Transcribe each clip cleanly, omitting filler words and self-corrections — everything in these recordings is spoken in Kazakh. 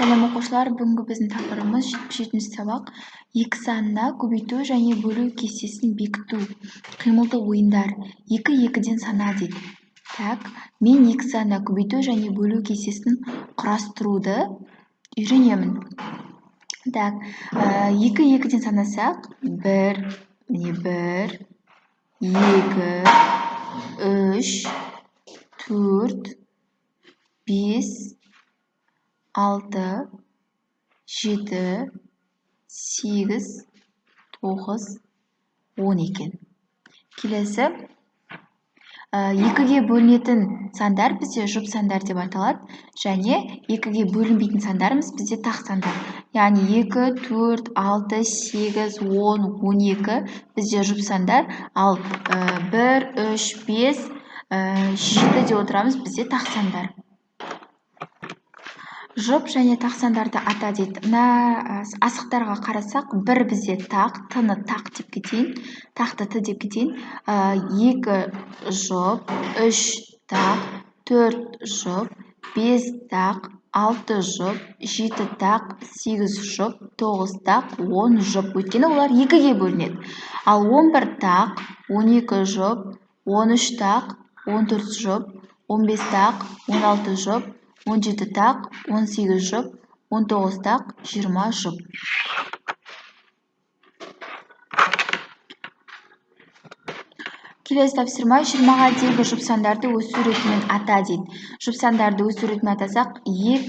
Сәлем оқушылар, бүгінгі біздің тақырыбымыз 77 сабақ. Екі санына көбейту және бөлу кестесін бекіту. Қимылды ойындар. 2-2-ден сана дейді. Так, мен екі санына көбейту және бөлу кестесін құрастыруды үйренемін. Так, 2-2-ден санасақ, 1, 2, 3, 4, 5, 6, 7, 8, 9, 10 екен. Келесі, 2-ге бөлінетін сандар бізде жұп сандар деп аталады, және 2-ге бөлінбейтін сандарымыз бізде тақ сандар. Яғни 2, 4, 6, 8, 10, 12 бізде жұп сандар, ал 1, 3, 5, 7 деп отырамыз бізде тақ сандар. Жұп және тақ сандарды ата дейді. Мына асықтарға қарасақ, 1 бізде тақ, т-ны тақ деп кетейін, тақты т деп кетейін. 2 жұп, 3 тақ, 4 жұп, 5 тақ, 6 жұп, 7 тақ, 8 жұп, 9 тақ, 10 жұп. Өйткені олар 2-ге бөлінеді. Ал 11 тақ, 12 жұп, 13 тақ, 14 жұп, 15 тақ, 16 жұп, 17 тақ, 18 жұп, 19 тақ, 20 жұп. Келесі тапсырма 20-ға дейінгі жұп сандарды өз суретімен ата дейді. Жұп сандарды өз суретімен атасақ, 2,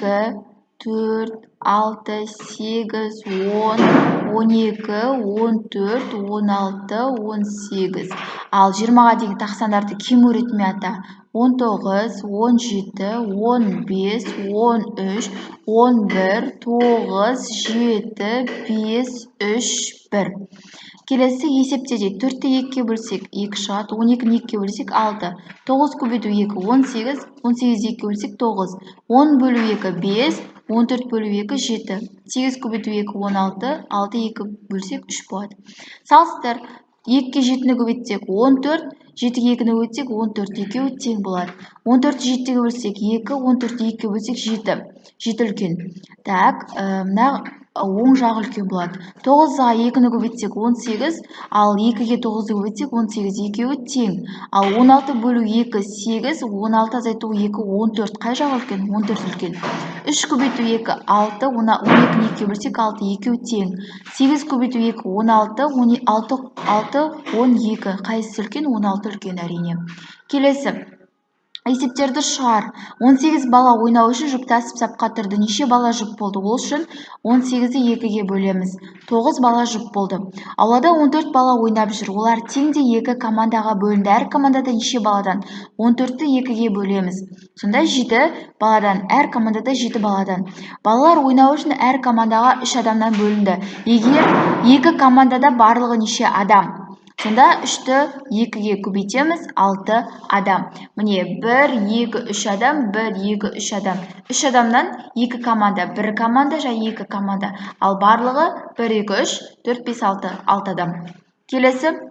4, 6, 8, 10, 12, 14, 16, 18. Ал 20-ға дейінгі тақ сандарды кем өретімен ата. 19, 17, 15, 13, 11, 9, 7, 5, 3, 1. Келесі есепте дейді. 4-ті 2-ге бөлсек 2 шығады, 12-ні 2-ге бөлсек 6, 9 көбейту 2, 18, 18-ді 2-ге бөлсек 9, 10 бөлу 2, 5, 14 бөлу 2, 7, 8 көбейту 2, 16, 6 2 бөлсек 3 болады. Салыстыр, 2-ге 7-ні көбейтсек 14, 7-ге 2-ні көбейтсек 14, екеуі тең болады. 14-ті 7-ге бөлсек 2, 14-ті 2-ге бөлсек 7, 7 үлкен. Так, мына оң жағы үлкен болады. 9-ға 2-ні көбейтсек 18, ал 2-ге 9-ды көбейтсек 18, екеуі тең. Ал 16 бөлу 2, 8, 16 азайту 2, 14. Қай жағы үлкен? 14 үлкен. 3 көбейту 2, 6, 12-ні 2-ге бөлсек 6, екеуі тең. 8 көбейту 2, 16, 12. Қайсысы үлкен? 16 үлкен әрине. Келесі. Есептерді шығар. 18 бала ойнау үшін жұптасып сапқа тұрды. Неше бала жұп болды? Ол үшін 18-ді 2-ге бөлеміз. 9 бала жұп болды. Аулада 14 бала ойнап жүр. Олар тең де 2 командаға бөлінді. Әр командада неше баладан? 14-ті 2-ге бөлеміз. Сонда 7 баладан, әр командада 7 баладан. Балалар ойнау үшін әр командаға 3 адамнан бөлінді. Егер 2 командада барлығы неше адам? Сонда 3-ті 2-ге көбейтеміз, 6 адам. Міне 1, 2, 3 адам, 1, 2, 3 адам. 3 адамнан 2 команда, 1 команда және 2 команда. Ал барлығы 1, 2, 3, 4, 5, 6, 6 адам. Келесі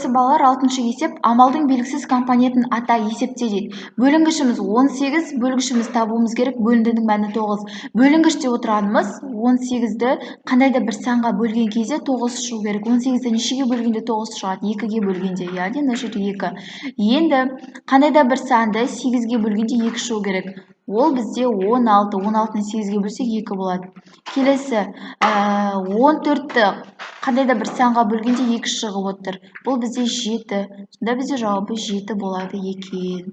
балалар 6-шы есеп. Амалдың белгісіз компонентін ата есепте дейді. Бөлінгішіміз 18, бөлгішіміз табуымыз керек, бөліндінің мәні 9. Бөлінгіште отырғанымыз 18-ді қандайда бір санға бөлген кезде 9 шығу керек. 18-ді нешеге бөлгенде 9 шығады? 2-ге бөлгенде, яғни мына жерде 2. Енді қандайда бір санды 8-ге бөлгенде 2 шығу керек. Ол бізде 16, 16-ны 8-ге бөлсек 2 болады. Келесі, 14-ті қандайда бір санға бөлгенде 2 шығып отыр. Бұл бізде 7. Сонда бізде жауабы 7 болады екен.